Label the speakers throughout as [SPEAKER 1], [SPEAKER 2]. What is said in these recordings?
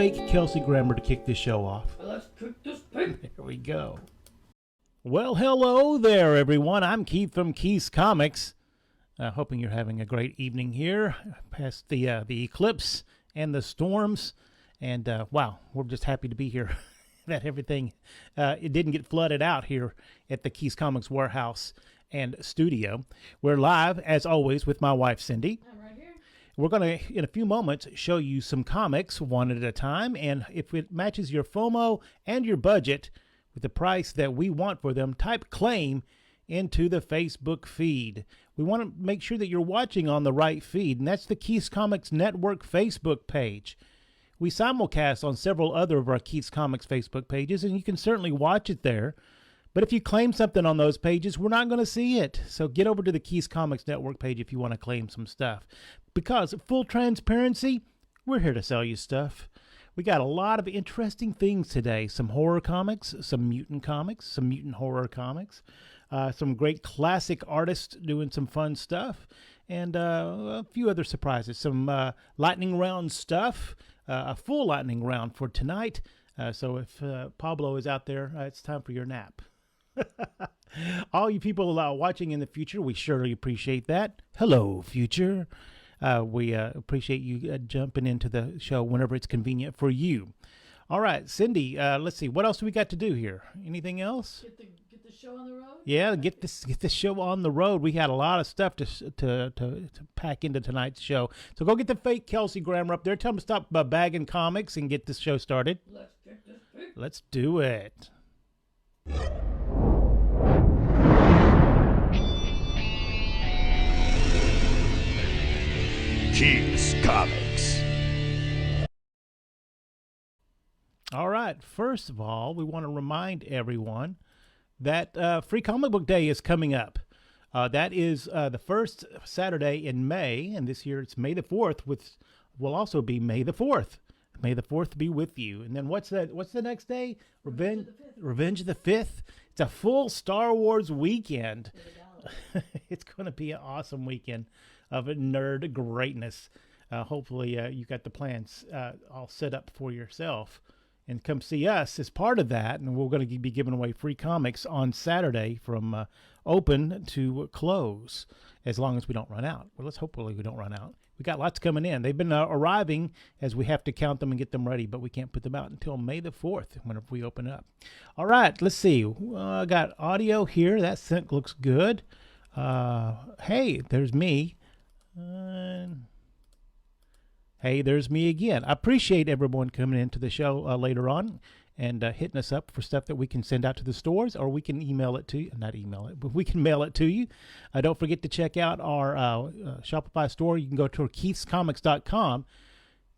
[SPEAKER 1] fake Kelsey Grammer to kick this show off.
[SPEAKER 2] Let's cook this pig.
[SPEAKER 1] Here we go. Well, hello there, everyone. I'm Keith from Keith's Comics. Hoping you're having a great evening here past the eclipse and the storms. And, wow, we're just happy to be here. That everything, it didn't get flooded out here at the Keith's Comics warehouse and studio. We're live, as always, with my wife, Cindy.
[SPEAKER 2] I'm right here.
[SPEAKER 1] We're going to, in a few moments, show you some comics one at a time. And if it matches your FOMO and your budget with the price that we want for them, type claim into the Facebook feed. We want to make sure that you're watching on the right feed, and that's the Keith's Comics Network Facebook page. We simulcast on several other of our Keith's Comics Facebook pages, and you can certainly watch it there. But if you claim something on those pages, we're not going to see it. So get over to the Keith's Comics Network page if you want to claim some stuff. Because full transparency, we're here to sell you stuff. We got a lot of interesting things today. Some horror comics, some mutant horror comics, some great classic artists doing some fun stuff, and a few other surprises. Some lightning round stuff, a full lightning round for tonight. So if Pablo is out there, it's time for your nap. All you people watching in the future, we surely appreciate that. Hello, future. We appreciate you jumping into the show whenever it's convenient for you. All right, Cindy, let's see. What else do we got to do here? Anything else?
[SPEAKER 2] Get the show on the road?
[SPEAKER 1] Yeah, get this show on the road. We had a lot of stuff to pack into tonight's show. So go get the fake Kelsey Grammer up there. Tell them to stop bagging comics and get this show started.
[SPEAKER 2] Let's kick this pig.
[SPEAKER 1] Let's do it.
[SPEAKER 3] Keith's Comics.
[SPEAKER 1] All right. First of all, we want to remind everyone that Free Comic Book Day is coming up. That is the first Saturday in May, and this year it's May the 4th, which will also be May the 4th. May the 4th be with you. And then what's the next day? Revenge of the 5th. It's a full Star Wars weekend. It's going to be an awesome weekend of nerd greatness. Hopefully you got the plans all set up for yourself. And come see us as part of that. And we're going to be giving away free comics on Saturday from open to close, as long as we don't run out. Well, hopefully we don't run out. We got lots coming in. They've been arriving as we have to count them and get them ready, but we can't put them out until May the 4th, whenever we open up. All right, let's see. I got audio here. That sync looks good. Hey, there's me. Hey, there's me again. I appreciate everyone coming into the show later on and hitting us up for stuff that we can send out to the stores, or we can email it to you. Not email it, but we can mail it to you. Don't forget to check out our Shopify store. You can go to keithscomics.com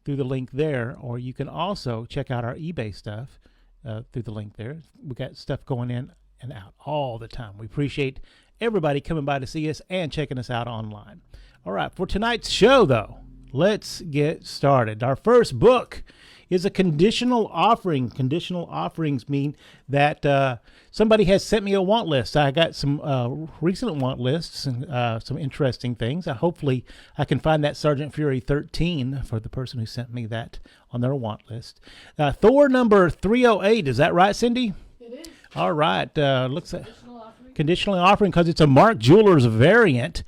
[SPEAKER 1] through the link there, or you can also check out our eBay stuff through the link there. We got stuff going in and out all the time. We appreciate everybody coming by to see us and checking us out online. All right, for tonight's show, though, let's get started. Our first book is a conditional offering. Conditional offerings mean that somebody has sent me a want list. I got some recent want lists and some interesting things. Hopefully I can find that Sergeant Fury 13 for the person who sent me that on their want list. Thor number 308, is that right, Cindy?
[SPEAKER 2] It is.
[SPEAKER 1] All right. Looks like
[SPEAKER 2] Conditional offering.
[SPEAKER 1] conditionally offering because it's a Mark Jewelers variant.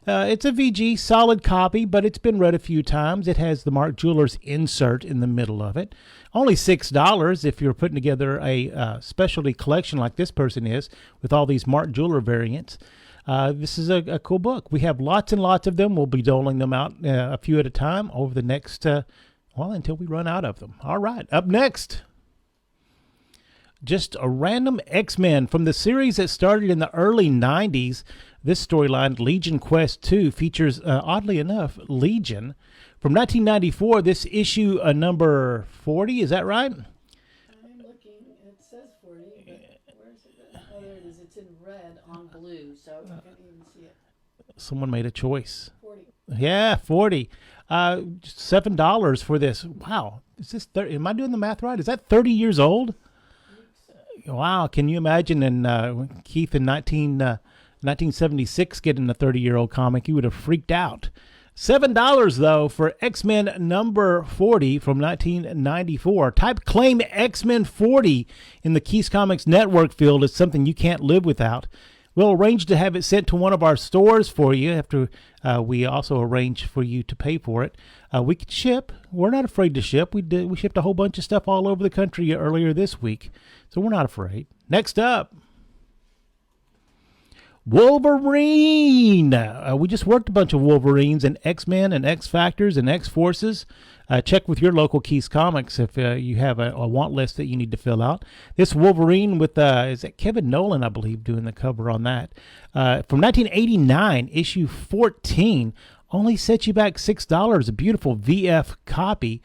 [SPEAKER 1] It's a VG solid copy, but it's been read a few times. It has the Mark Jewelers insert in the middle of it. Only $6 if you're putting together a specialty collection like this person is with all these Mark Jeweler variants. This is a cool book. We have lots and lots of them. We'll be doling them out a few at a time over the next, until we run out of them. All right, up next. Just a random X-Men from the series that started in the early 90s. This storyline, Legion Quest 2, features, oddly enough, Legion. From 1994, this issue number 40, is that right?
[SPEAKER 2] I'm looking. It says 40, but where is it? Oh, there it is. It's in red on blue, so I can't even see it.
[SPEAKER 1] Someone made a choice.
[SPEAKER 2] 40.
[SPEAKER 1] Yeah, 40. $7 for this. Wow. Is this am I doing the math right? Is that 30 years old? Wow. Can you imagine Keith in 1976 getting a 30-year-old comic? He would have freaked out. $7 though for X-Men number 40 from 1994. Type claim X-Men 40 in the Keys Comics network field is something you can't live without. We'll arrange to have it sent to one of our stores for you after we also arrange for you to pay for it. We can ship. We're not afraid to ship. We shipped a whole bunch of stuff all over the country earlier this week, so we're not afraid. Next up, Wolverine. We just worked a bunch of Wolverines and X-Men and X-Factors and X-Forces. Check with your local Keys Comics if you have a want list that you need to fill out. This Wolverine with, is it Kevin Nolan, I believe, doing the cover on that. From 1989, issue 14, only set you back $6. A beautiful VF copy.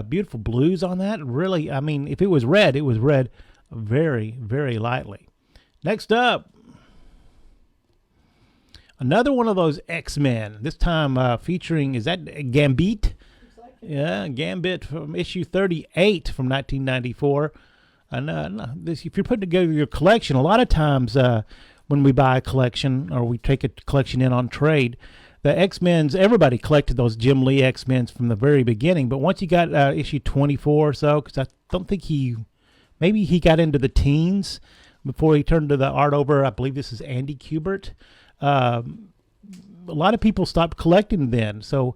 [SPEAKER 1] Beautiful blues on that. Really, I mean, if it was red very, very lightly. Next up, another one of those X-Men, this time featuring, is that Gambit? Yeah, Gambit from issue 38 from 1994. If you're putting together your collection, a lot of times when we buy a collection or we take a collection in on trade, the X-Men's, everybody collected those Jim Lee X-Men's from the very beginning. But once you got issue 24 or so, because I don't think maybe he got into the teens before he turned to the art over, I believe this is Andy Kubert. A lot of people stopped collecting then, so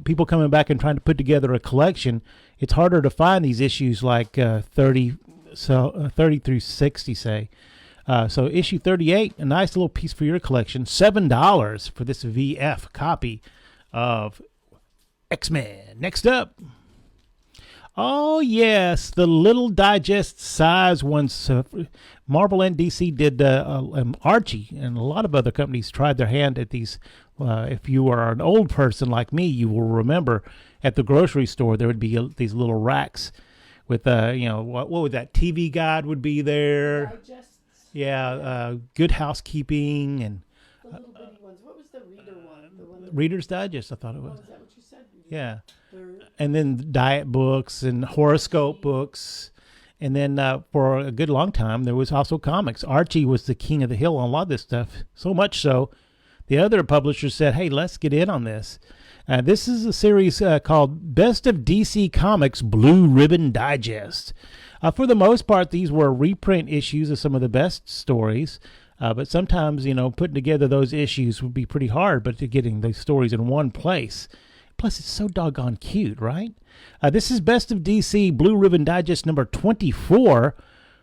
[SPEAKER 1] people coming back and trying to put together a collection, it's harder to find these issues like 30 through 60, say. So issue 38, a nice little piece for your collection. $7 for this VF copy of X-Men. Next up, oh yes, the little digest size ones. Marvel and DC did Archie, and a lot of other companies tried their hand at these. If you are an old person like me, you will remember at the grocery store there would be these little racks with what would that TV Guide would be there.
[SPEAKER 2] Digests.
[SPEAKER 1] Yeah, Good Housekeeping and
[SPEAKER 2] the little bitty ones. What was the reader one? The one that,
[SPEAKER 1] Reader's Digest, I thought it was.
[SPEAKER 2] is that what you said?
[SPEAKER 1] Yeah.
[SPEAKER 2] The-
[SPEAKER 1] And then diet books and horoscope books. And then for a good long time, there was also comics. Archie was the king of the hill on a lot of this stuff. So much so, the other publishers said, hey, let's get in on this. This is a series called Best of DC Comics Blue Ribbon Digest. For the most part, these were reprint issues of some of the best stories. But sometimes, putting together those issues would be pretty hard, but getting those stories in one place. Plus, it's so doggone cute, right? This is Best of DC Blue Ribbon Digest number 24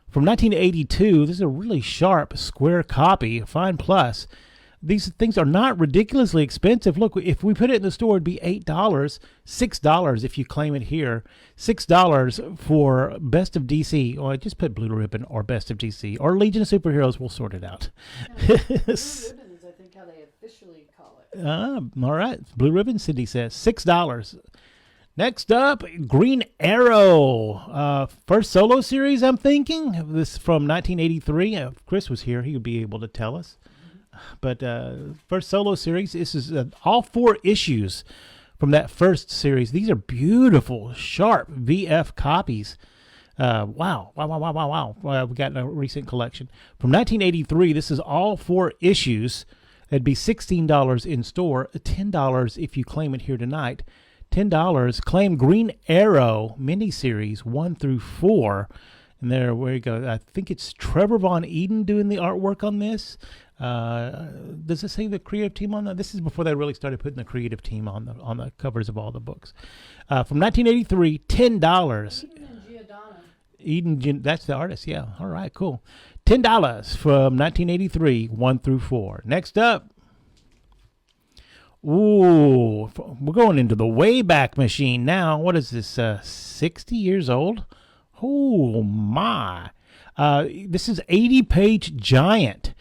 [SPEAKER 1] from 1982. This is a really sharp, square copy, a fine plus. These things are not ridiculously expensive. Look, if we put it in the store, it'd be $8, $6 if you claim it here. $6 for Best of DC. Or just put Blue Ribbon or Best of DC or Legion of Superheroes. We'll sort it out.
[SPEAKER 2] Blue ribbon is, I think, how they officially call it.
[SPEAKER 1] All right. Blue Ribbon, Cindy says. $6. Next up, Green Arrow. First solo series, I'm thinking. This from 1983. If Chris was here, he would be able to tell us. But first solo series, this is all 4 issues from that first series. These are beautiful, sharp VF copies. Wow. We got a recent collection. From 1983, this is all 4 issues. It'd be $16 in store, $10 if you claim it here tonight. $10. Claim Green Arrow miniseries 1 through 4. And there we go. I think it's Trevor Von Eden doing the artwork on this. Does it say the creative team on that? This is before they really started putting the creative team on the covers of all the books. From 1983, $10. Eden, that's the artist. Yeah. All right. Cool. $10 from 1983, 1 through 4. Next up. Ooh, we're going into the Wayback Machine now. What is this? 60 years old? Oh my! This is 80-page giant.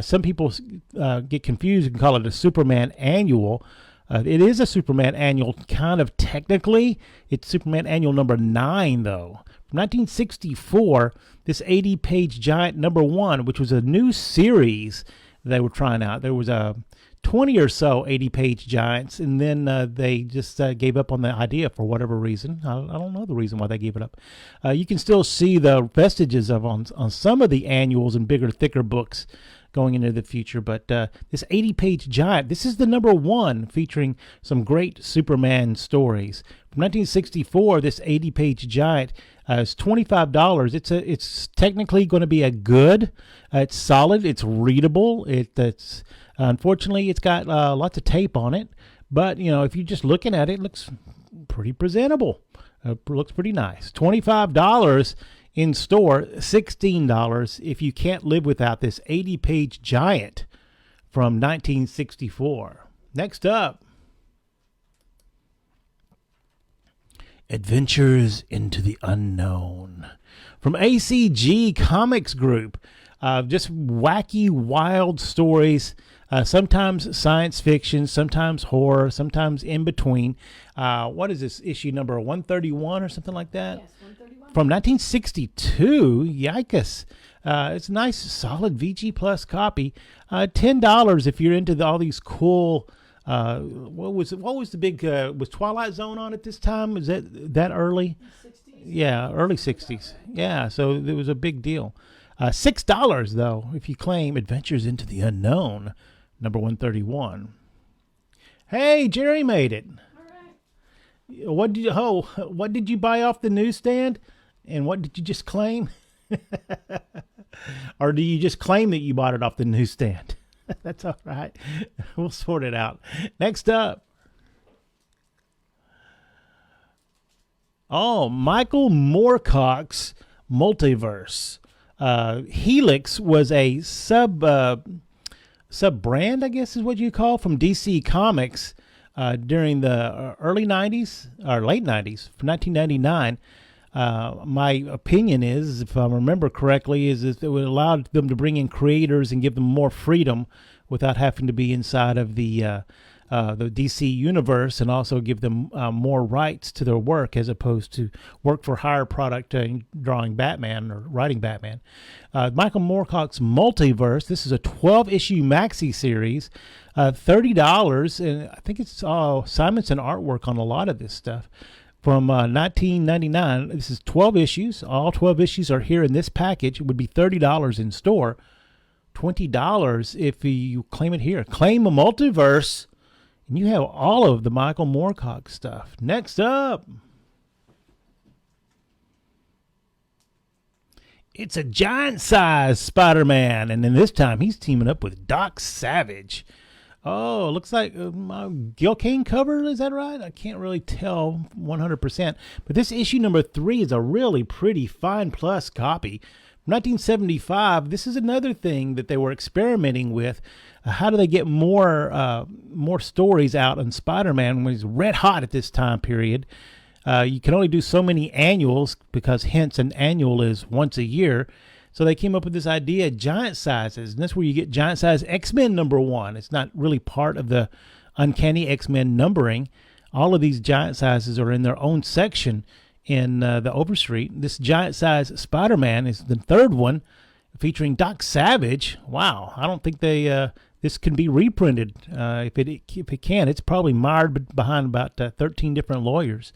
[SPEAKER 1] Some people get confused and call it a Superman annual. It is a Superman annual, kind of technically. It's Superman annual number 9, though. From 1964, this 80-page giant number 1, which was a new series they were trying out. There was a 20 or so 80-page giants, and then they just gave up on the idea for whatever reason. I don't know the reason why they gave it up. You can still see the vestiges of on some of the annuals and bigger, thicker books going into the future. But this 80-page giant, this is the number one, featuring some great Superman stories. From 1964, this 80-page giant is $25. It's technically going to be a good. It's solid. It's readable. It's unfortunately it's got lots of tape on it, but if you're just looking at it, it looks pretty presentable. Looks pretty nice. $25 in store, $16 if you can't live without this 80-page giant from 1964. Next up, Adventures into the Unknown from ACG Comics Group. Just wacky, wild stories. Sometimes science fiction, sometimes horror, sometimes in between. What is this, issue number 131 or something like that?
[SPEAKER 2] Yes, 131.
[SPEAKER 1] From 1962. Yikes. It's a nice, solid VG Plus copy. $10 if you're into all these cool. What was the big? Was Twilight Zone on at this time? Is that early?
[SPEAKER 2] 60s?
[SPEAKER 1] Yeah, early 60s. Yeah, so it was a big deal. $6 though if you claim Adventures into the Unknown, number 131. Hey, Jerry made it.
[SPEAKER 2] All right.
[SPEAKER 1] What did you buy off the newsstand, and what did you just claim? Or do you just claim that you bought it off the newsstand? That's all right. We'll sort it out. Next up. Oh, Michael Moorcock's Multiverse. Helix was a sub brand, I guess is what you call, from DC Comics during the early 90s or late 90s, from 1999. My opinion is, if I remember correctly, is it would allow them to bring in creators and give them more freedom without having to be inside of the DC universe, and also give them more rights to their work as opposed to work for hire product drawing Batman or writing Batman. Michael Moorcock's Multiverse. This is a 12-issue maxi series, $30, and I think it's Simonson artwork on a lot of this stuff. From 1999, this is 12 issues. All 12 issues are here in this package. It would be $30 in store, $20 if you claim it here. Claim a Multiverse, and you have all of the Michael Moorcock stuff. Next up, it's a giant-sized Spider-Man, and then this time he's teaming up with Doc Savage. Oh, it looks like my Gil Kane cover, is that right? I can't really tell 100%. But this issue number 3 is a really pretty fine plus copy. From 1975, this is another thing that they were experimenting with. How do they get more stories out on Spider-Man when he's red hot at this time period? You can only do so many annuals, because hence an annual is once a year. So they came up with this idea of giant sizes, and that's where you get giant size X-Men number 1. It's not really part of the Uncanny X-Men numbering. All of these giant sizes are in their own section in the Overstreet. This giant size Spider-Man is the third one, featuring Doc Savage. Wow, I don't think this can be reprinted. If it can, it's probably mired behind about 13 different lawyers.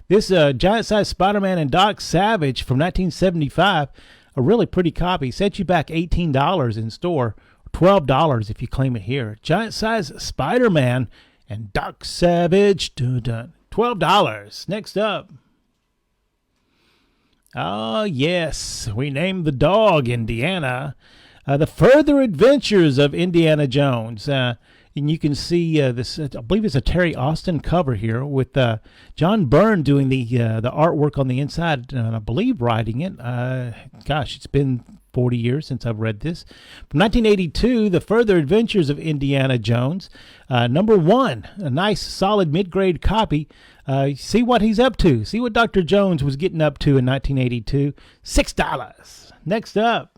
[SPEAKER 1] This giant size Spider-Man and Doc Savage from 1975. A really pretty copy. Set you back $18 in store, $12 if you claim it here. Giant size Spider-Man and Doc Savage. $12. Next up. Oh, yes. We named the dog Indiana. The Further Adventures of Indiana Jones. And you can see this, I believe it's a Terry Austin cover here, with John Byrne doing the artwork on the inside, and I believe writing it. Gosh, it's been 40 years since I've read this. From 1982, The Further Adventures of Indiana Jones. Number 1, a nice, solid mid-grade copy. See what he's up to. See what Dr. Jones was getting up to in 1982. $6. Next up.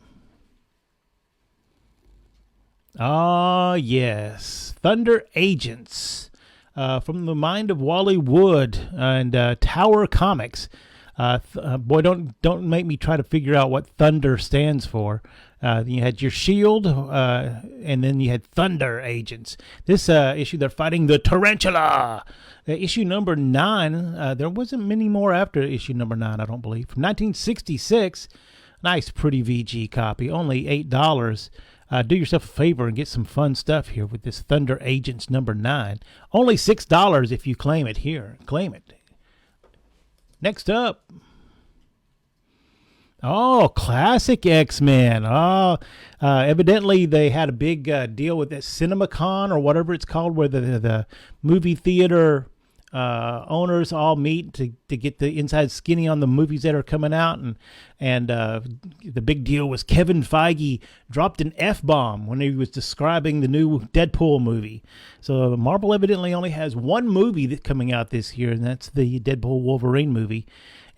[SPEAKER 1] Ah, yes. Thunder Agents, from the mind of Wally Wood and Tower Comics. Boy, don't make me try to figure out what Thunder stands for. You had your Shield, and then you had Thunder Agents. This issue, they're fighting the Tarantula. Issue number 9. There wasn't many more after issue number 9, I don't believe. From 1966, nice, pretty VG copy, only $8. do yourself a favor and get some fun stuff here with this Thunder Agents #9. Only $6 if you claim it here. Claim it. Next up. Oh, classic X-Men. Oh, evidently they had a big deal with that CinemaCon or whatever it's called, where the movie theater owners all meet to get the inside skinny on the movies that are coming out, and the big deal was Kevin Feige dropped an F-bomb when he was describing the new Deadpool movie. So Marvel evidently only has one movie that's coming out this year, and that's the Deadpool Wolverine movie.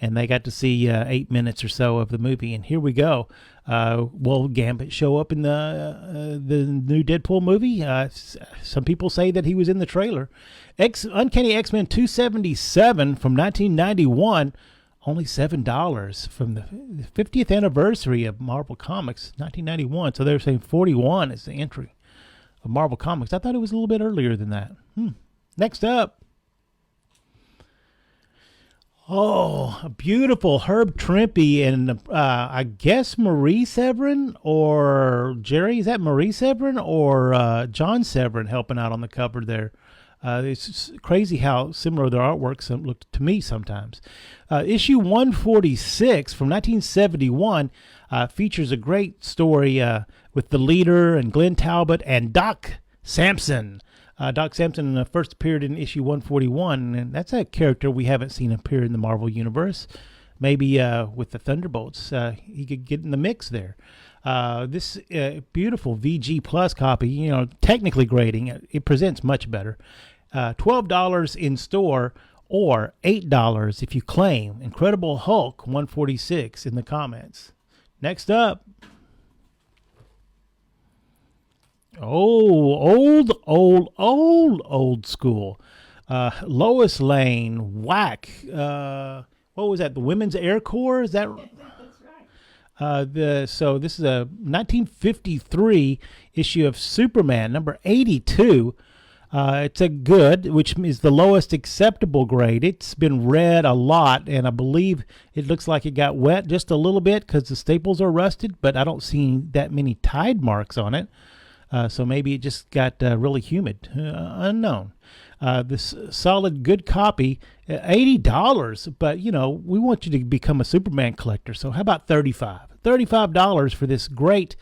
[SPEAKER 1] And they got to see 8 minutes or so of the movie. And here we go. Will Gambit show up in the new Deadpool movie? Some people say that he was in the trailer. Uncanny X-Men 277 from 1991, only $7 from the 50th anniversary of Marvel Comics, 1991. So they're saying 41 is the entry of Marvel Comics. I thought it was a little bit earlier than that. Next up. Oh, a beautiful Herb Trimpe and I guess Marie Severin or Jerry. Is that Marie Severin or John Severin helping out on the cover there? It's crazy how similar their artworks look to me sometimes. Issue 146 from 1971 features a great story with the leader and Glenn Talbot and Doc Samson. Doc Samson first appeared in issue 141, and that's a character we haven't seen appear in the Marvel Universe. Maybe with the Thunderbolts, he could get in the mix there. This beautiful VG Plus copy, technically grading, it presents much better. $12 in store or $8 if you claim Incredible Hulk 146 in the comments. Next up. Oh, old school. Lois Lane, Whack. What was that? The Women's Air Corps? Is that?
[SPEAKER 2] That's right.
[SPEAKER 1] So this is a 1953 issue of Superman, number 82. It's a good, which is the lowest acceptable grade. It's been read a lot, and I believe it looks like it got wet just a little bit because the staples are rusted, but I don't see that many tide marks on it. So maybe it just got really humid. Unknown. This solid, good copy, $80. But, we want you to become a Superman collector. So how about $35 for this great,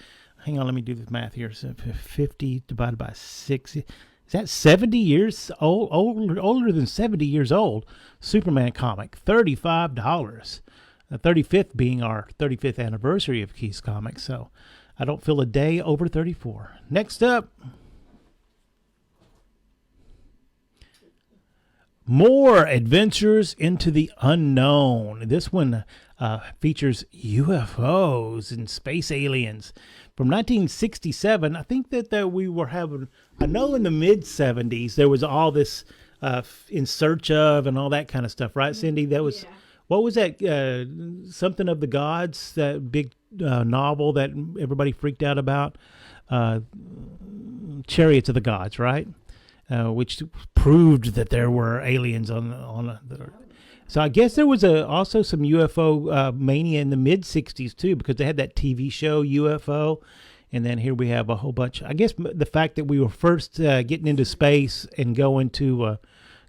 [SPEAKER 1] hang on, let me do the math here. So 50 divided by 6. Is that 70 years old? Older than 70 years old. Superman comic, $35. The 35th being our 35th anniversary of Keys Comics. So I don't feel a day over 34. Next up, more Adventures into the Unknown. This one features UFOs and space aliens. From 1967, I think that we were having, I know in the mid-70s, there was all this In Search Of and all that kind of stuff, right, Cindy? That was, what was that, Something of the Gods, that big novel that everybody freaked out about? Chariots of the Gods, right? Which proved that there were aliens on the Earth. So I guess there was also some UFO mania in the mid-'60s too, because they had that TV show UFO, and then here we have a whole bunch. I guess the fact that we were first getting into space and going to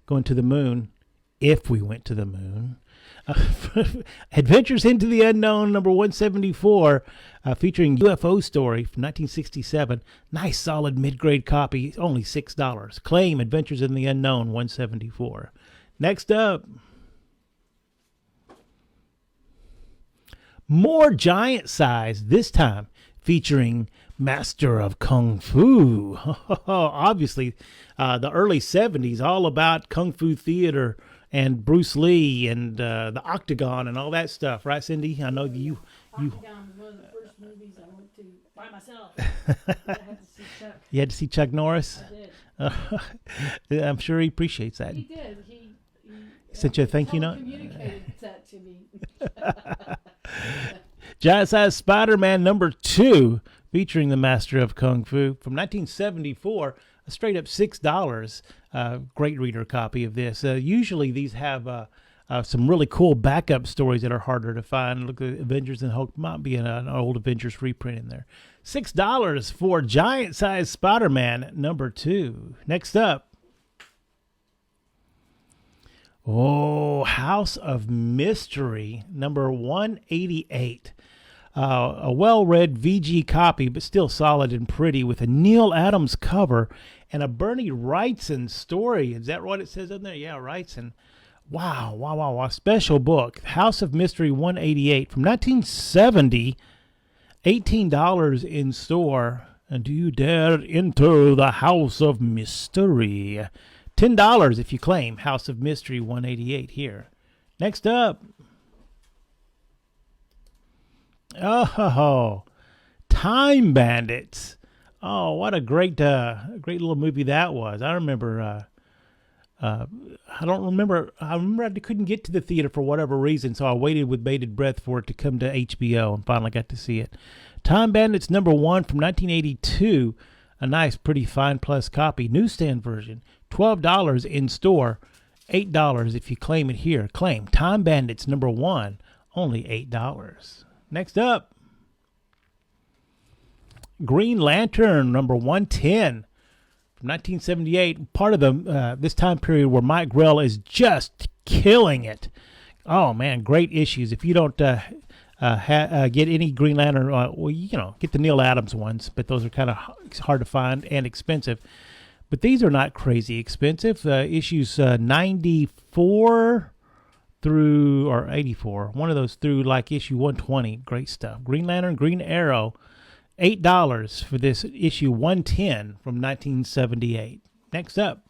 [SPEAKER 1] the moon, if we went to the moon. Adventures into the Unknown, number 174, featuring UFO story from 1967. Nice, solid mid-grade copy, only $6. Claim Adventures in the Unknown, 174. Next up, more giant size, this time featuring Master of Kung Fu. Obviously, the early 70s, all about Kung Fu theater and Bruce Lee and the Octagon and all that stuff, right, Cindy? I know you.
[SPEAKER 2] Octagon was one of the first movies I went to by myself. I had to see Chuck.
[SPEAKER 1] You had to see Chuck Norris?
[SPEAKER 2] I did.
[SPEAKER 1] I'm sure he appreciates that.
[SPEAKER 2] He did. He
[SPEAKER 1] sent you a thank you note?
[SPEAKER 2] Communicated that to me.
[SPEAKER 1] Giant Size Spider-Man number 2, featuring the Master of Kung Fu from 1974. Straight up $6. Great reader copy of this. Usually these have some really cool backup stories that are harder to find. Look at Avengers and Hulk. Might be an old Avengers reprint in there. $6 for Giant Size Spider-Man #2. Next up. Oh, House of Mystery #188. A well-read VG copy, but still solid and pretty, with a Neil Adams cover and a Bernie Wrightson story. Is that what it says in there? Yeah, Wrightson. Wow. Special book. House of Mystery 188 from 1970. $18 in store. And do you dare enter the House of Mystery? $10 if you claim House of Mystery 188 here. Next up. Oh, Time Bandits. Oh, what a great little movie that was. I remember, I remember I couldn't get to the theater for whatever reason, so I waited with bated breath for it to come to HBO and finally got to see it. Time Bandits #1 from 1982. A nice, pretty fine plus copy. Newsstand version. $12 in store. $8 if you claim it here. Claim Time Bandits #1. Only $8. Next up, Green Lantern #110 from 1978. Part of the this time period where Mike Grell is just killing it. Oh man, great issues. If you don't get any Green Lantern, get the Neil Adams ones, but those are kind of hard to find and expensive. But these are not crazy expensive. Issues 94 through, or 84, one of those through like issue 120. Great stuff. Green Lantern, Green Arrow, $8 for this issue 110 from 1978. Next up.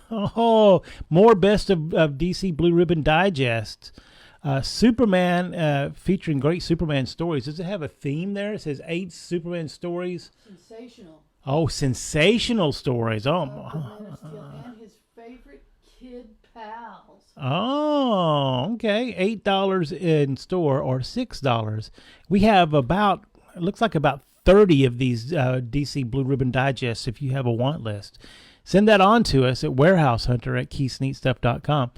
[SPEAKER 1] Oh, more best of DC Blue Ribbon Digest. Superman, featuring great Superman stories. Does it have a theme there? It says 8 Superman stories.
[SPEAKER 2] Sensational.
[SPEAKER 1] Oh, sensational stories. Oh,
[SPEAKER 2] and his favorite kid pals.
[SPEAKER 1] Oh, okay. $8 in store or $6. We have it looks like about 30 of these DC Blue Ribbon Digests if you have a want list. Send that on to us at warehousehunter@keithsneatstuff.com,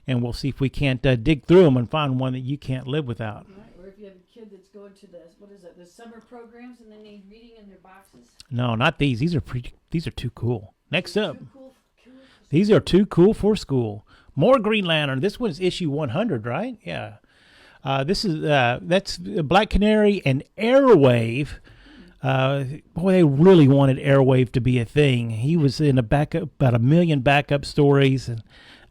[SPEAKER 1] and we'll see if we can't dig through them and find one that you can't live without.
[SPEAKER 2] Right, or if you have a kid that's going to the summer programs and they need reading in their boxes.
[SPEAKER 1] No, not these. These are too cool. Next up.
[SPEAKER 2] Too cool.
[SPEAKER 1] These are too cool for school. More Green Lantern. This one's issue 100, right? Yeah. That's Black Canary and Airwave. Boy, they really wanted Airwave to be a thing. He was in about 1 million backup stories,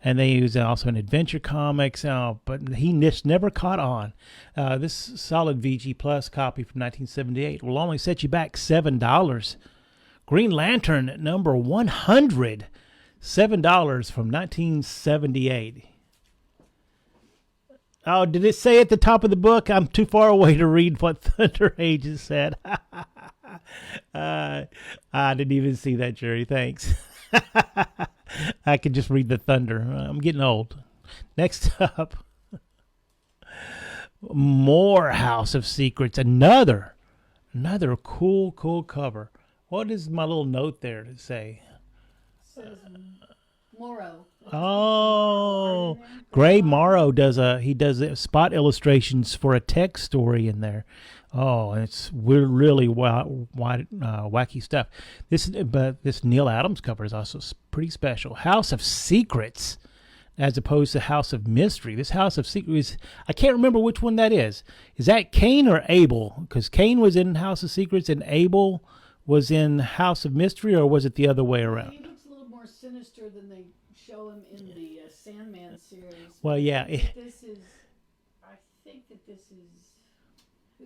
[SPEAKER 1] and they was also in Adventure Comics. But he just never caught on. This solid VG Plus copy from 1978 will only set you back $7. Green Lantern #100. $7 from 1978. Oh, did it say at the top of the book? I'm too far away to read what Thunder Ages said. I didn't even see that, Jerry. Thanks. I could just read the thunder. I'm getting old. Next up, more House of Secrets. Another cool cover. What is my little note there to say?
[SPEAKER 2] Says Morrow.
[SPEAKER 1] Oh, Gray Morrow does spot illustrations for a text story in there. Oh, and it's really wacky stuff. This Neil Adams cover is also pretty special. House of Secrets, as opposed to House of Mystery. This House of Secrets, I can't remember which one that is. Is that Cain or Abel? Because Cain was in House of Secrets and Abel was in House of Mystery, or was it the other way around?
[SPEAKER 2] He looks a little more sinister than they show him in the Sandman series.
[SPEAKER 1] Well, yeah.
[SPEAKER 2] I think that this is who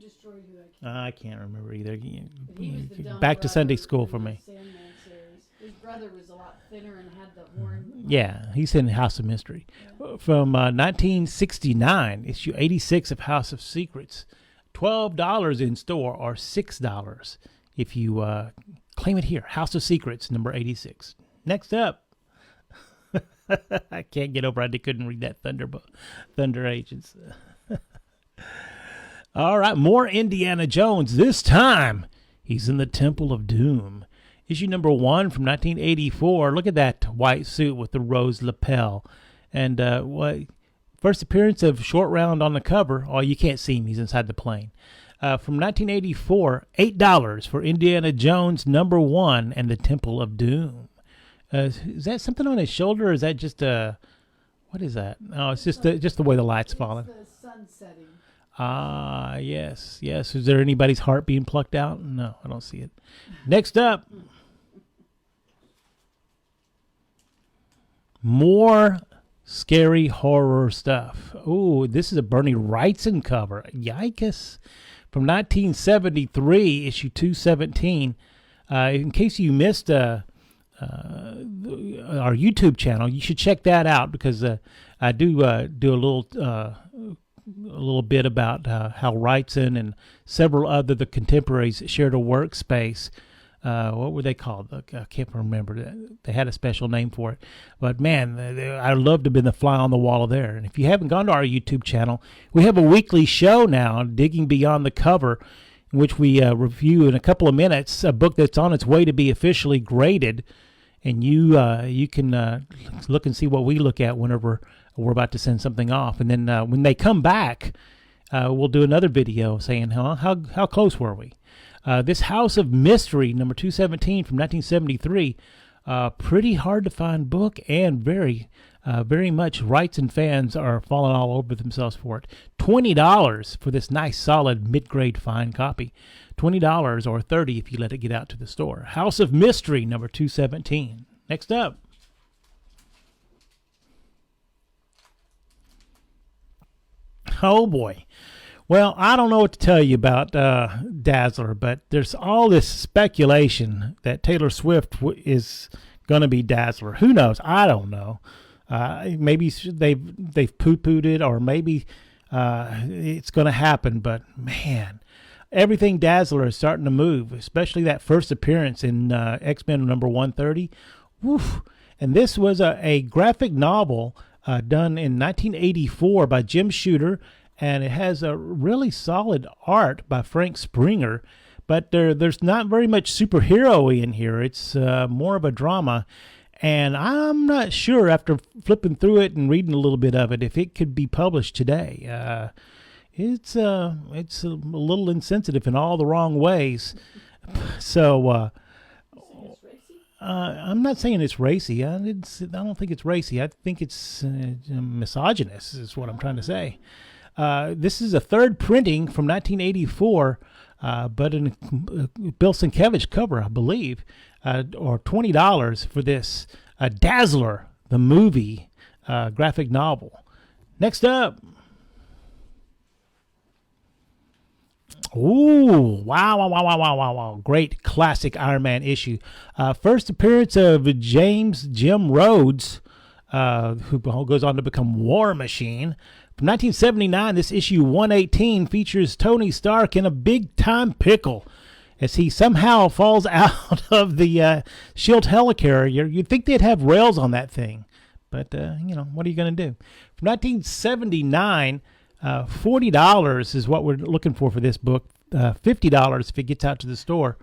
[SPEAKER 2] destroyed who.
[SPEAKER 1] I can't remember either.
[SPEAKER 2] He was the dumb
[SPEAKER 1] Back to Sunday
[SPEAKER 2] brother
[SPEAKER 1] school
[SPEAKER 2] in
[SPEAKER 1] for
[SPEAKER 2] the
[SPEAKER 1] me.
[SPEAKER 2] Sandman series. His brother was a lot thinner and had the horn.
[SPEAKER 1] Yeah, he's in House of Mystery.
[SPEAKER 2] Yeah.
[SPEAKER 1] From 1969, issue 86 of House of Secrets. $12 in store or $6 if you claim it here. House of Secrets, number 86. Next up. I can't get over I couldn't read that Thunder Agents. All right, more Indiana Jones. This time, he's in the Temple of Doom. Issue number 1 from 1984. Look at that white suit with the rose lapel. And first appearance of Short Round on the cover. Oh, you can't see him. He's inside the plane. From 1984, $8 for Indiana Jones number 1 and the Temple of Doom. Is that something on his shoulder, or is that just what is that? Oh, it's just the way the light's falling.
[SPEAKER 2] It's the sun setting.
[SPEAKER 1] Ah, yes. Is there anybody's heart being plucked out? No, I don't see it. Next up, more scary horror stuff. Ooh, this is a Bernie Wrightson cover. Yikes. From 1973, issue 217. In case you missed our YouTube channel, you should check that out, because I do a little bit about how Wrightson and several other the contemporaries shared a workspace. What were they called? I can't remember. They had a special name for it. But man, I'd love to have been the fly on the wall there. And if you haven't gone to our YouTube channel, we have a weekly show now, Digging Beyond the Cover, in which we review in a couple of minutes a book that's on its way to be officially graded. And you can look and see what we look at whenever we're about to send something off. And then when they come back, we'll do another video saying how close were we. This House of Mystery, number 217 from 1973, pretty hard to find book, and very much Wrightson fans are falling all over themselves for it. $20 for this nice, solid, mid-grade fine copy. $20 or $30 if you let it get out to the store. House of Mystery, number 217. Next up. Oh, boy. Well, I don't know what to tell you about Dazzler, but there's all this speculation that Taylor Swift is going to be Dazzler. Who knows? I don't know. Maybe they've poo-pooed it, or maybe it's going to happen. But man, everything Dazzler is starting to move, especially that first appearance in X-Men number 130. Woof. And this was a graphic novel done in 1984 by Jim Shooter. And it has a really solid art by Frank Springer, but there's not very much superhero-y in here. It's more of a drama, and I'm not sure, after flipping through it and reading a little bit of it, if it could be published today. It's a little insensitive in all the wrong ways. So I'm not saying it's racy. I don't think it's racy. I think it's misogynist is what I'm trying to say. This is a third printing from 1984, but in a Bill Sienkiewicz cover, I believe, or $20 for this Dazzler, the movie graphic novel. Next up. Ooh, wow. Great classic Iron Man issue. First appearance of James Jim Rhodes, who goes on to become War Machine. From 1979, this issue 118 features Tony Stark in a big-time pickle as he somehow falls out of the S.H.I.E.L.D. helicarrier. You'd think they'd have rails on that thing, but, what are you going to do? From 1979, $40 is what we're looking for this book. $50 if it gets out to the store.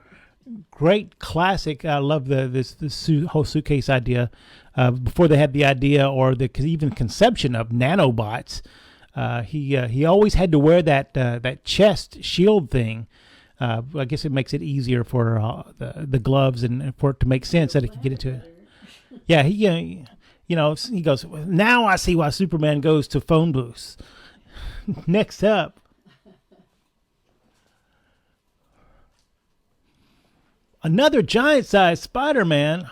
[SPEAKER 1] Great classic. I love this whole suitcase idea. Before they had the idea or the even conception of nanobots, he always had to wear that chest shield thing. I guess it makes it easier for the gloves and for it to make sense that it could get into it. Yeah, he goes, now I see why Superman goes to phone booths. Next up. Another giant-sized Spider-Man.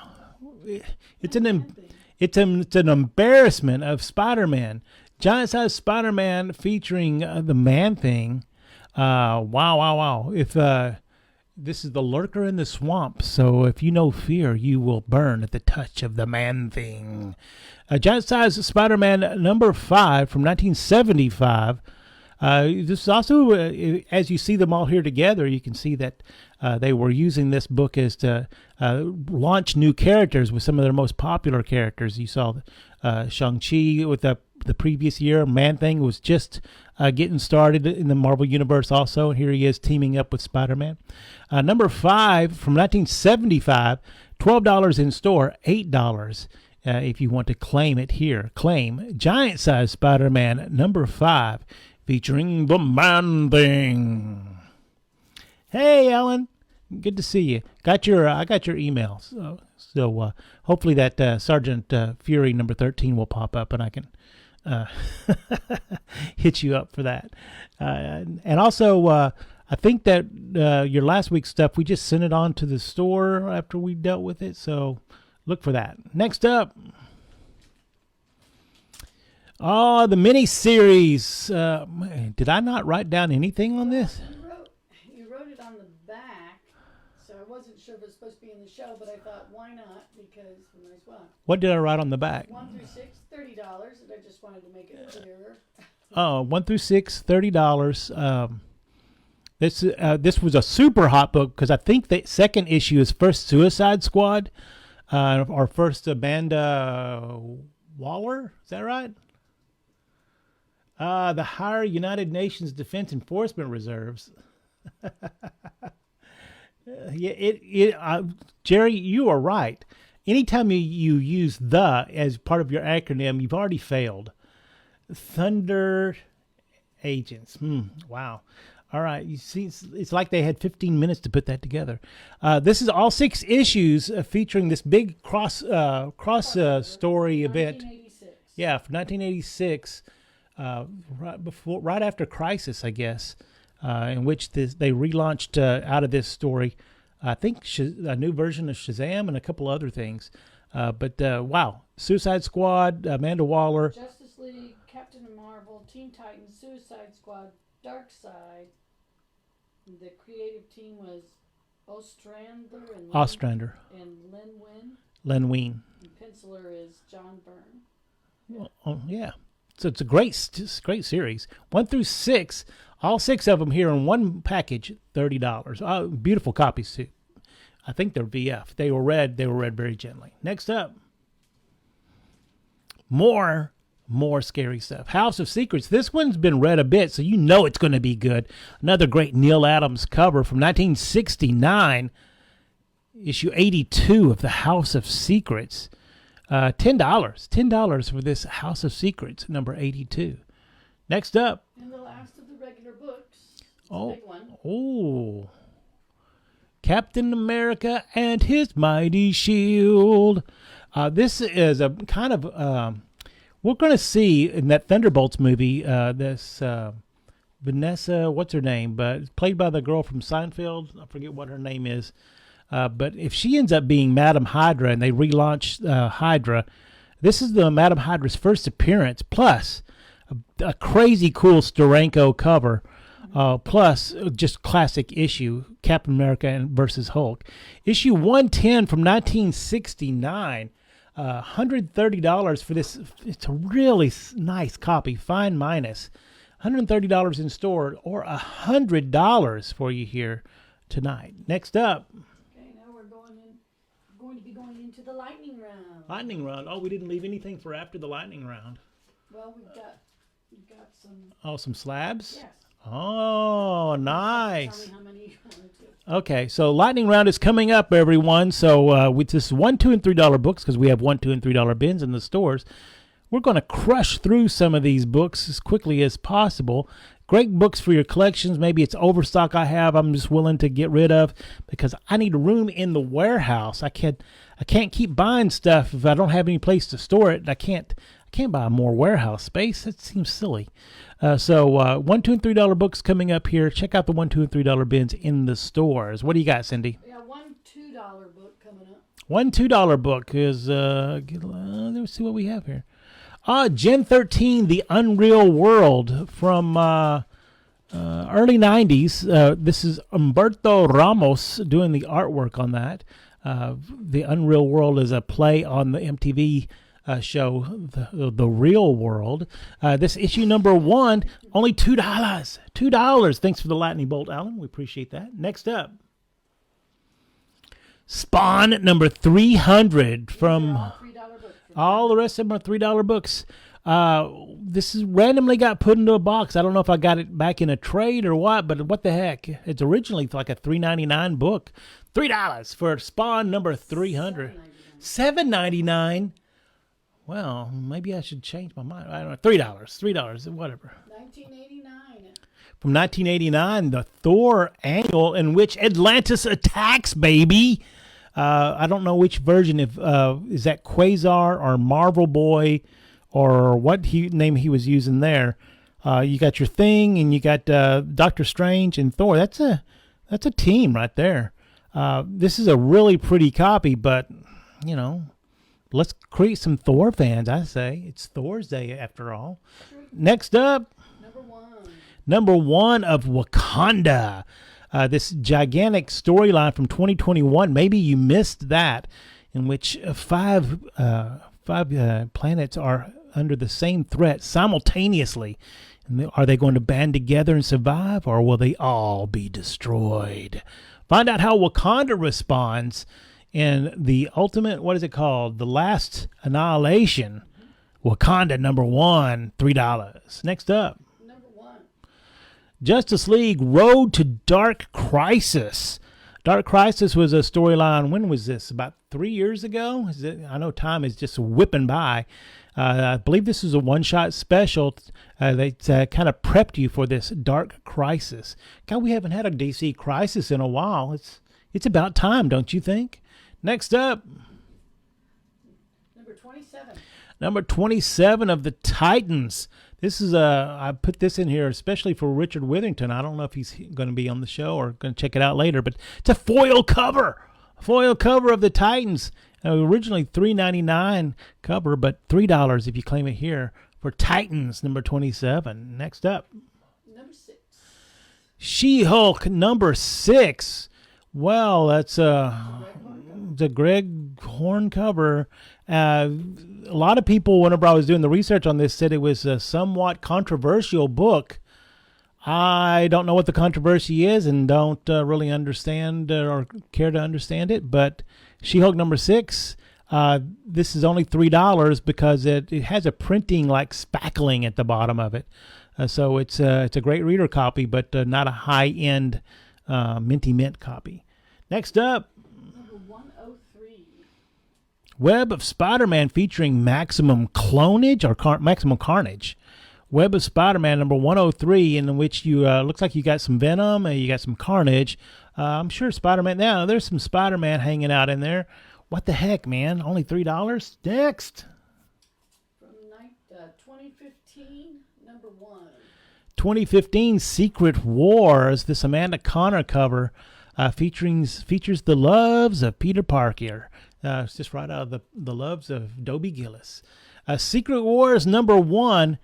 [SPEAKER 1] It's an embarrassment of Spider-Man. Giant-sized Spider-Man featuring the Man-Thing. Wow. If this is the lurker in the swamp, so if you know fear, you will burn at the touch of the Man-Thing. Giant-sized Spider-Man number 5 from 1975. This is also, as you see them all here together, you can see that they were using this book as to launch new characters with some of their most popular characters. You saw Shang-Chi with the previous year. Man-Thing was just getting started in the Marvel Universe also. Here he is teaming up with Spider-Man. Number 5 from 1975, $12 in store, $8 if you want to claim it here. Claim Giant-Size Spider-Man number 5 featuring the Man-Thing. Hey, Alan. Good to see you. I got your email. So hopefully that Sergeant Fury number 13 will pop up and I can hit you up for that. And also, I think that your last week's stuff, we just sent it on to the store after we dealt with it. So look for that. Next up. Oh, the mini-series. Did I not write down anything on this?
[SPEAKER 2] You wrote it on the back, so I wasn't sure if it was supposed to be in the show, but I thought, why not? Because we might as well.
[SPEAKER 1] What did I write on the back?
[SPEAKER 2] 1 through 6, $30, and I just wanted to make it clearer.
[SPEAKER 1] Oh, 1 through 6, $30. This was a super hot book because I think the second issue is first Suicide Squad, or first Amanda Waller. Is that right? The higher United Nations Defense Enforcement Reserves. Jerry, you are right. Anytime you use the as part of your acronym, you've already failed. Thunder Agents. Wow. All right. You see, it's like they had 15 minutes to put that together. This is all 6 issues featuring this big cross story event.
[SPEAKER 2] 1986.
[SPEAKER 1] Yeah, from 1986, right after Crisis, I guess, in which they relaunched out of this story. I think a new version of Shazam and a couple other things. But wow, Suicide Squad, Amanda Waller.
[SPEAKER 2] Justice League, Captain Marvel, Teen Titans, Suicide Squad, Darkseid. The creative team was Ostrander and Len Wein.
[SPEAKER 1] Len Wein.
[SPEAKER 2] And penciler is John Byrne.
[SPEAKER 1] Oh yeah. So it's a great series. 1 through 6, all 6 of them here in one package, $30. Beautiful copies too. I think they're VF. They were read very gently. Next up, more scary stuff. House of Secrets. This one's been read a bit, so you know it's going to be good. Another great Neil Adams cover from 1969, issue 82 of the House of Secrets. $10 for this House of Secrets, number 82. Next up.
[SPEAKER 2] And the last of the regular books. It's a big one.
[SPEAKER 1] Oh. Captain America and His Mighty Shield. This is a kind of, we're going to see in that Thunderbolts movie, this Vanessa, what's her name, but played by the girl from Seinfeld. I forget what her name is. But if she ends up being Madam Hydra and they relaunch Hydra, this is the Madam Hydra's first appearance, plus a crazy cool Steranko cover, plus just classic issue, Captain America versus Hulk. Issue 110 from 1969, $130 for this. It's a really nice copy, fine minus. $130 in store, or $100 for you here tonight. Next up.
[SPEAKER 2] Going to be going into the lightning round.
[SPEAKER 1] Lightning round. Oh, we didn't leave anything for after the lightning round.
[SPEAKER 2] Well, we've got some.
[SPEAKER 1] Oh, some slabs?
[SPEAKER 2] Yes.
[SPEAKER 1] Oh, nice.
[SPEAKER 2] Tell me how many you wanted to.
[SPEAKER 1] Okay, so lightning round is coming up, everyone. So with this $1, $2, and $3 books, because we have $1, $2, and $3 bins in the stores, we're going to crush through some of these books as quickly as possible. Great books for your collections. Maybe it's overstock I have I'm just willing to get rid of because I need room in the warehouse. I can't keep buying stuff if I don't have any place to store it. I can't buy more warehouse space. That seems silly. So $1, $2, and $3 books coming up here. Check out the $1, $2, and $3 bins in the stores. What do you got, Cindy?
[SPEAKER 2] Yeah, $1, $2 book coming up.
[SPEAKER 1] $1, $2 book is let's see what we have here. Gen 13, The Unreal World from early 90s. This is Humberto Ramos doing the artwork on that. The Unreal World is a play on the MTV show, The Real World. This issue number 1, only $2. $2. Thanks for the lightning bolt, Alan. We appreciate that. Next up. Spawn number 300 from...
[SPEAKER 2] $3 books.
[SPEAKER 1] All the rest of them are $3 books. This is randomly got put into a box. I don't know if I got it back in a trade or what, but what the heck? It's originally like a $3.99 book. $3 for Spawn number 300. $7.99. Well, maybe I should change my mind. I don't know. $3, whatever.
[SPEAKER 2] 1989.
[SPEAKER 1] From 1989, the Thor annual in which Atlantis attacks, baby. I don't know which version. If is that Quasar or Marvel Boy, or what name he was using there. You got your Thing, and you got Doctor Strange and Thor. That's a team right there. This is a really pretty copy, but let's create some Thor fans. I say it's Thor's Day after all. Next up, number one of Wakanda. This gigantic storyline from 2021. Maybe you missed that, in which five planets are under the same threat simultaneously. Are they going to band together and survive, or will they all be destroyed? Find out how Wakanda responds in the ultimate, what is it called? The Last Annihilation. Wakanda number one, $3. Next up,
[SPEAKER 2] Number 1.
[SPEAKER 1] Justice League Road to Dark Crisis. Dark Crisis was a storyline. When was this? About 3 years ago? I know time is just whipping by. I believe this is a one-shot special. They kind of prepped you for this Dark Crisis. God, we haven't had a DC Crisis in a while. It's about time, don't you think? Next up,
[SPEAKER 2] Number 27.
[SPEAKER 1] Number 27 of the Titans. This is I put this in here especially for Richard Witherington. I don't know if he's going to be on the show or going to check it out later, but it's a foil cover. Foil cover of the Titans. Originally $3.99 cover, but $3 if you claim it here for Titans number 27. Next up,
[SPEAKER 2] Number 6.
[SPEAKER 1] She-Hulk number 6. Well, that's the Greg Horn cover. A lot of people, whenever I was doing the research on this, said it was a somewhat controversial book. I don't know what the controversy is and don't really understand or care to understand it, but She-Hulk number 6, this is only $3 because it has a printing like spackling at the bottom of it. So it's a great reader copy, but not a high-end minty mint copy. Next up,
[SPEAKER 2] Number 103.
[SPEAKER 1] Web of Spider-Man featuring Maximum Clonage or Maximum Carnage. Web of Spider-Man number 103, in which you looks like you got some Venom, you got some Carnage. I'm sure Spider-Man. Now there's some Spider-Man hanging out in there. What the heck, man? Only $3. Next,
[SPEAKER 2] From 2015, number 1.
[SPEAKER 1] 2015 Secret Wars. This Amanda Connor cover features the loves of Peter Parker. It's just right out of the loves of Dobie Gillis. Secret Wars number 1.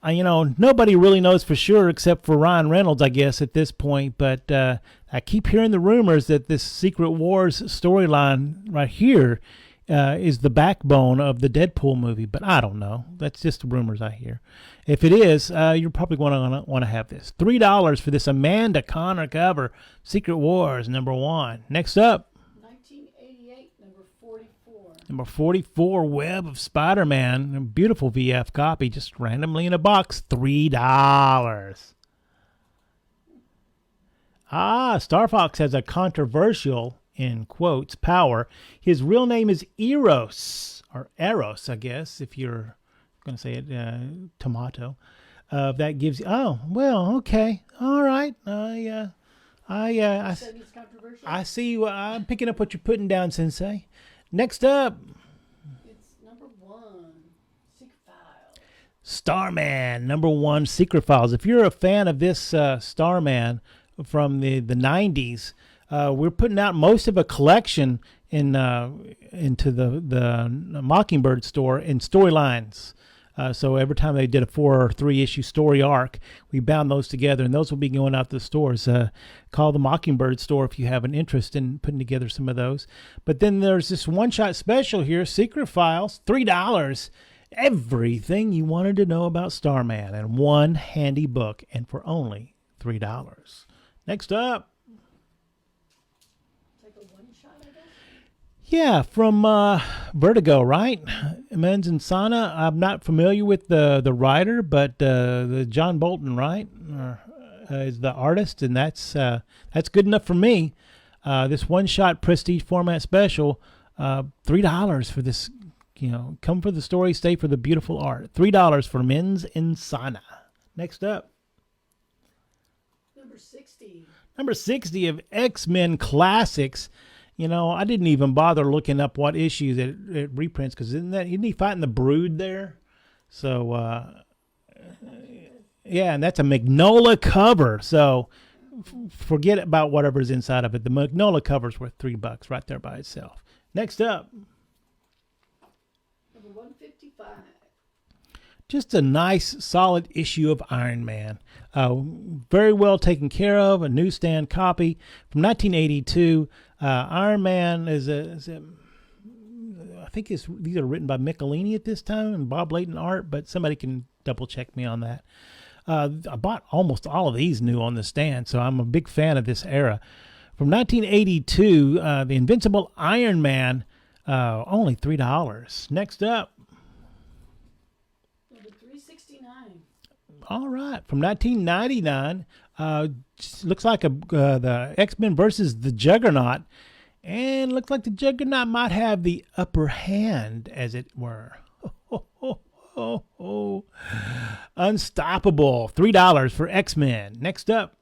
[SPEAKER 1] Nobody really knows for sure except for Ryan Reynolds, I guess, at this point. But I keep hearing the rumors that this Secret Wars storyline right here is the backbone of the Deadpool movie. But I don't know. That's just the rumors I hear. If it is, you're probably going to want to have this. $3 for this Amanda Connor cover, Secret Wars number 1. Next up,
[SPEAKER 2] 1988, number 44.
[SPEAKER 1] Number 44, Web of Spider-Man. A beautiful VF copy, just randomly in a box. $3. Star Fox has a controversial, in quotes, power. His real name is Eros, or Eros, I guess, if you're going to say it, tomato. That gives you, okay. All right. I see. I'm picking up what you're putting down, Sensei. Next up,
[SPEAKER 2] it's number 1, Secret Files.
[SPEAKER 1] Starman, number 1, Secret Files. If you're a fan of this Starman from the 90s, we're putting out most of a collection into the Mockingbird store in storylines. So every time they did a 4 or 3 issue story arc, we bound those together, and those will be going out to the stores. Call the Mockingbird store if you have an interest in putting together some of those. But then there's this one-shot special here, Secret Files, $3. Everything you wanted to know about Starman in one handy book, and for only $3. Next up.
[SPEAKER 2] It's like a one-shot, I guess?
[SPEAKER 1] Yeah, from Vertigo, right? Men's Insana. I'm not familiar with the writer, but the John Bolton, right, is the artist, and that's good enough for me. This one-shot prestige format special, $3 for this. Come for the story, stay for the beautiful art. $3 for Men's Insana. Next up.
[SPEAKER 2] Number 60.
[SPEAKER 1] Number 60 of X-Men Classics. I didn't even bother looking up what issues it reprints, because isn't he fighting the Brood there? So, yeah, and that's a Magnolia cover. So forget about whatever's inside of it. The Magnolia cover's worth $3 right there by itself. Next up.
[SPEAKER 2] Number 155.
[SPEAKER 1] Just a nice, solid issue of Iron Man. Very well taken care of, a newsstand copy from 1982. Iron Man is I think these are written by Michelini at this time and Bob Layton art, but somebody can double check me on that. I bought almost all of these new on the stand, so I'm a big fan of this era. From 1982, The Invincible Iron Man, only $3. Next up.
[SPEAKER 2] Number 369.
[SPEAKER 1] All right, from 1999, looks like the X-Men versus the Juggernaut, and looks like the Juggernaut might have the upper hand, as it were. Unstoppable, $3 for X-Men. Next up.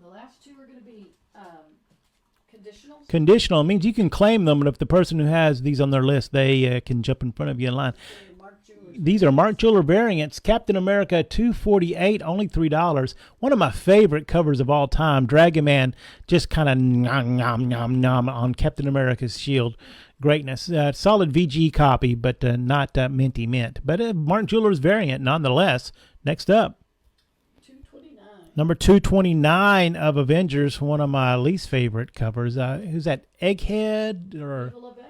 [SPEAKER 2] The last two are going to be conditionals.
[SPEAKER 1] Conditional means you can claim them, and if the person who has these on their list, they can jump in front of you in line. These are Mark Jeweler variants. Captain America 248, only $3. One of my favorite covers of all time. Dragon Man just kind of nom on Captain America's shield. Greatness. Solid VG copy, but not minty mint. But Mark Jeweler's variant nonetheless. Next up.
[SPEAKER 2] 229.
[SPEAKER 1] Number 229 of Avengers, one of my least favorite covers. Who's that? Egghead? Or...
[SPEAKER 2] Evil of Egghead.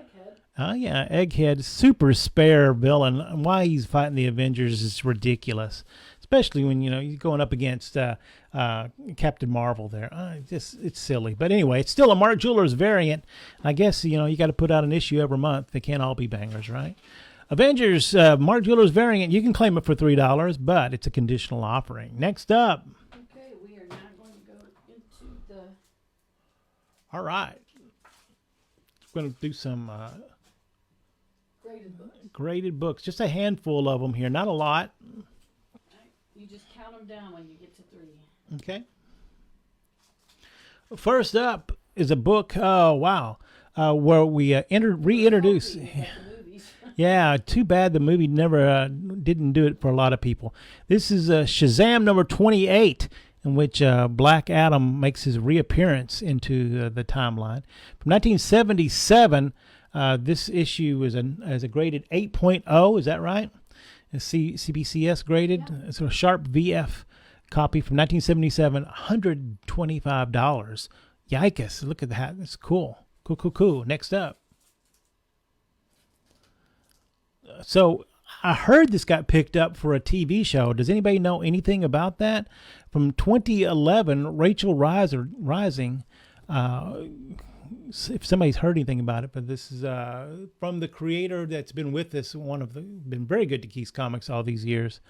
[SPEAKER 1] Oh, yeah, Egghead, super spare villain. Why he's fighting the Avengers is ridiculous, especially when, he's going up against Captain Marvel there. It's silly. But anyway, it's still a Mark Jeweler's variant. I guess, you got to put out an issue every month. They can't all be bangers, right? Avengers, Mark Jeweler's variant, you can claim it for $3, but it's a conditional offering. Next up.
[SPEAKER 2] Okay, we are now going to go into the...
[SPEAKER 1] All right. We're going to do some... Graded books. Just a handful of them here. Not a lot.
[SPEAKER 2] You just count them down when you get to 3.
[SPEAKER 1] Okay. First up is a book, where we reintroduce. Yeah, too bad the movie never didn't do it for a lot of people. This is Shazam number 28, in which Black Adam makes his reappearance into the timeline. From 1977, this issue is a graded 8.0. Is that right? CBCS graded.
[SPEAKER 2] Yeah.
[SPEAKER 1] It's a sharp VF copy from 1977. $125. Yikes! Look at that. That's cool. Cool. Next up. So I heard this got picked up for a TV show. Does anybody know anything about that? From 2011, Rachel Rising. If somebody's heard anything about it, but this is from the creator that's been with us, been very good to Keith's Comics all these years.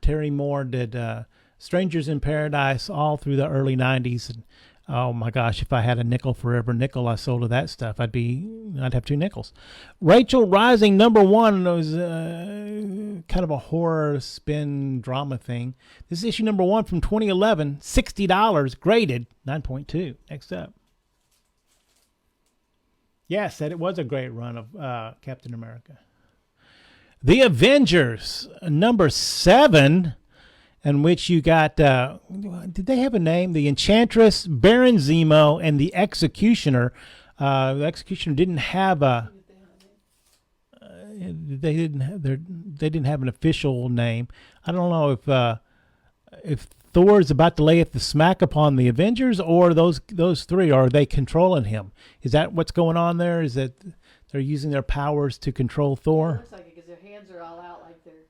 [SPEAKER 1] Terry Moore did Strangers in Paradise all through the early 90s. And, oh my gosh, if I had a nickel for every nickel I sold of that stuff, I'd have 2 nickels. Rachel Rising number 1 was kind of a horror spin drama thing. This is issue number 1 from 2011, $60, graded 9.2. Next up. Yes, that it was a great run of Captain America. The Avengers, number 7, in which you got, did they have a name? The Enchantress, Baron Zemo, and the Executioner. The Executioner didn't have a... they didn't have an official name. I don't know if Thor's about to lay the smack upon the Avengers, or those three, are they controlling him? Is that what's going on there? Is that they're using their powers to control Thor?
[SPEAKER 2] It looks like it because their hands are all out like they're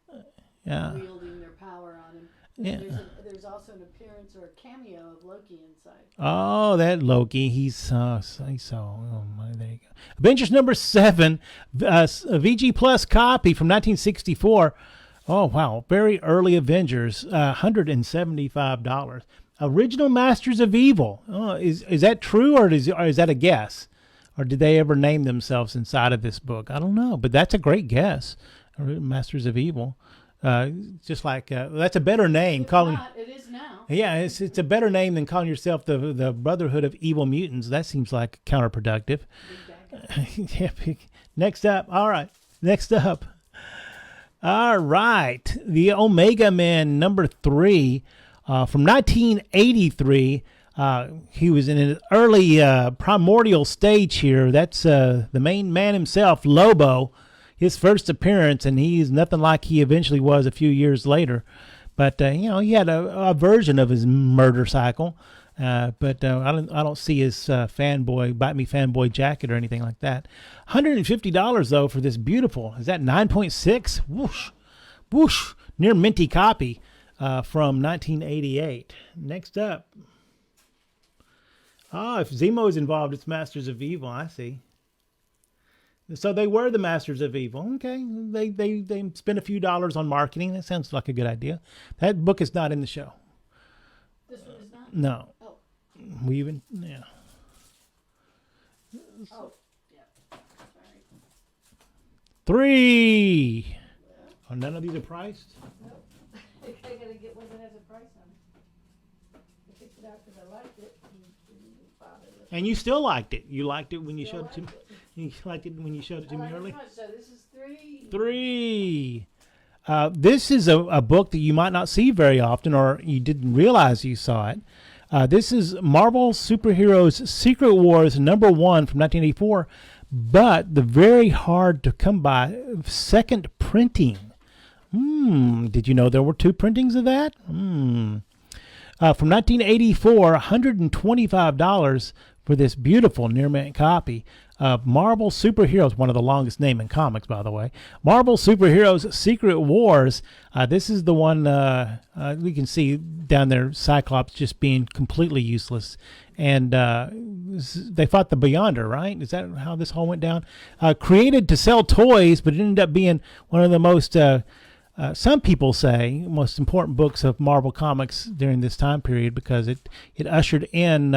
[SPEAKER 2] wielding their power on him.
[SPEAKER 1] Yeah.
[SPEAKER 2] There's also an appearance or a cameo of Loki inside.
[SPEAKER 1] Oh, that Loki. He's there you go. Avengers number 7, a VG Plus copy from 1964. Oh, wow. Very early Avengers, $175. Original Masters of Evil. Oh, is that true or is that a guess? Or did they ever name themselves inside of this book? I don't know, but that's a great guess. Masters of Evil. Just like that's a better name.
[SPEAKER 2] It is now.
[SPEAKER 1] Yeah, it's a better name than calling yourself the Brotherhood of Evil Mutants. That seems like counterproductive. Yeah, next up. All right. Next up. All right. The Omega Man number 3 from 1983. He was in an early primordial stage here. That's the main man himself, Lobo. His first appearance, and he's nothing like he eventually was a few years later. But he had a version of his murder cycle. But I don't see his fanboy bite me fanboy jacket or anything like that. $150 though for this beautiful. Is that 9.6? Whoosh, whoosh, near minty copy from 1988. Next up. If Zemo is involved, it's Masters of Evil. I see. So they were the Masters of Evil. Okay, they spent a few dollars on marketing. That sounds like a good idea. That book is not in the show.
[SPEAKER 2] This one is not?
[SPEAKER 1] No.
[SPEAKER 2] Oh.
[SPEAKER 1] Yeah.
[SPEAKER 2] Oh, yeah. Sorry.
[SPEAKER 1] 3. Oh, none of these are priced?
[SPEAKER 2] Nope. I gotta get one that has a price on it. I picked it out because I liked it.
[SPEAKER 1] And you still liked it. You liked it when you showed it to me. You liked it when you showed it to me earlier?
[SPEAKER 2] So this is 3.
[SPEAKER 1] 3. This is a book that you might not see very often, or you didn't realize you saw it. This is Marvel Superheroes Secret Wars number 1 from 1984, but the very hard to come by second printing. Did you know there were 2 printings of that? From 1984, $125 for this beautiful near mint copy of Marvel Superheroes, one of the longest name in comics, by the way. Marvel Superheroes Secret Wars. This is the one we can see down there, Cyclops just being completely useless. And they fought the Beyonder, right? Is that how this all went down? Created to sell toys, but it ended up being one of the most... some people say most important books of Marvel Comics during this time period because it ushered in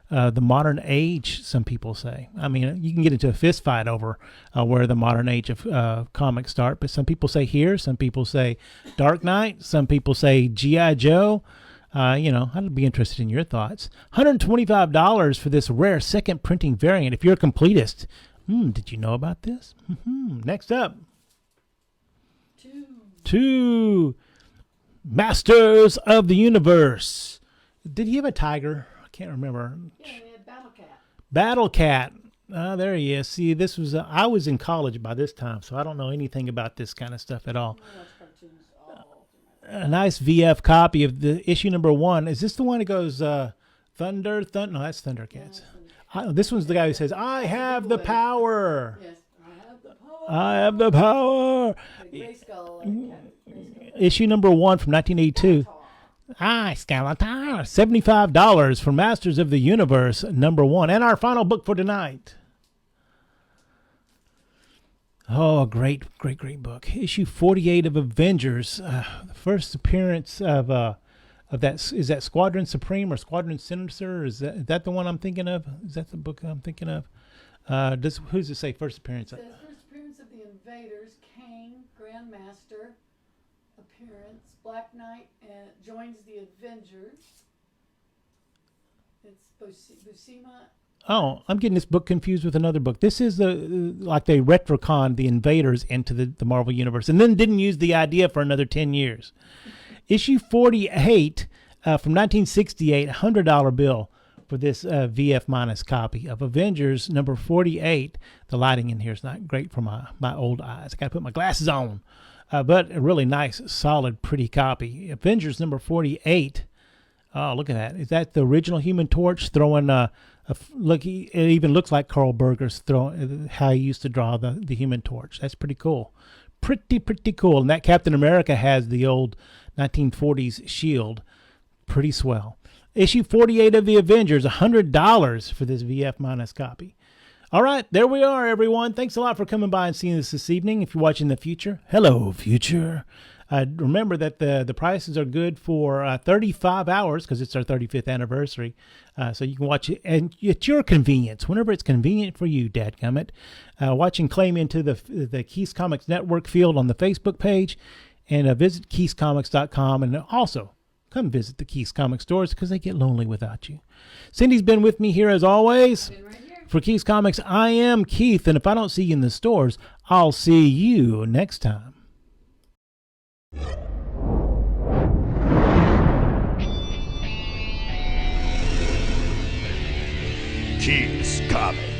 [SPEAKER 1] the modern age, some people say. I mean, you can get into a fist fight over where the modern age of comics start, but some people say here, some people say Dark Knight, some people say G.I. Joe. I'd be interested in your thoughts. $125 for this rare second printing variant if you're a completist. Did you know about this? Next up. 2. Masters of the Universe. Did he have a tiger? I can't remember.
[SPEAKER 2] Yeah, he had Battle Cat.
[SPEAKER 1] Battle Cat. There he is. See, this was I was in college by this time, so I don't know anything about this kind of stuff at all. A nice VF copy of the issue number 1. Is this the one that goes Thunder? No, that's Thundercats. This one's the guy who says, "I have the power."
[SPEAKER 2] Yes.
[SPEAKER 1] I have the power. Issue number 1 from 1982. Skeletor. $75 for Masters of the Universe number 1. And our final book for tonight. Oh, a great book. Issue 48 of Avengers. The first appearance of that. Is that Squadron Supreme or Squadron Sinister? Is that the one I'm thinking of? Is that the book I'm thinking of? Who's it say first appearance?
[SPEAKER 2] The first appearance of the Invaders, Kang, Grandmaster appearance, Black Knight joins the Avengers. It's Buscema.
[SPEAKER 1] Oh, I'm getting this book confused with another book. This is like they retconned the Invaders into the Marvel Universe and then didn't use the idea for another 10 years. Issue 48 from 1968, $100 bill for this VF minus copy of Avengers number 48. The lighting in here is not great for my old eyes. I got to put my glasses on. But a really nice, solid, pretty copy. Avengers number 48. Oh, look at that. Is that the original Human Torch throwing look? It even looks like Carl Berger's throwing how he used to draw the Human Torch. That's pretty cool. Pretty cool. And that Captain America has the old 1940s shield. Pretty swell. Issue 48 of the Avengers, $100 for this VF minus copy. All right, there we are, everyone. Thanks a lot for coming by and seeing us this evening. If you're watching the future, hello, future. Remember that the prices are good for 35 hours because it's our 35th anniversary. So you can watch it and at your convenience, whenever it's convenient for you, dadgummit. Watch and claim into the Keys Comics Network field on the Facebook page, and visit keyscomics.com, and also come visit the Keys Comics stores because they get lonely without you. Cindy's been with me here as always.
[SPEAKER 2] Been right here.
[SPEAKER 1] For Keys Comics, I am Keith, and if I don't see you in the stores, I'll see you next time.
[SPEAKER 3] Keys Comics.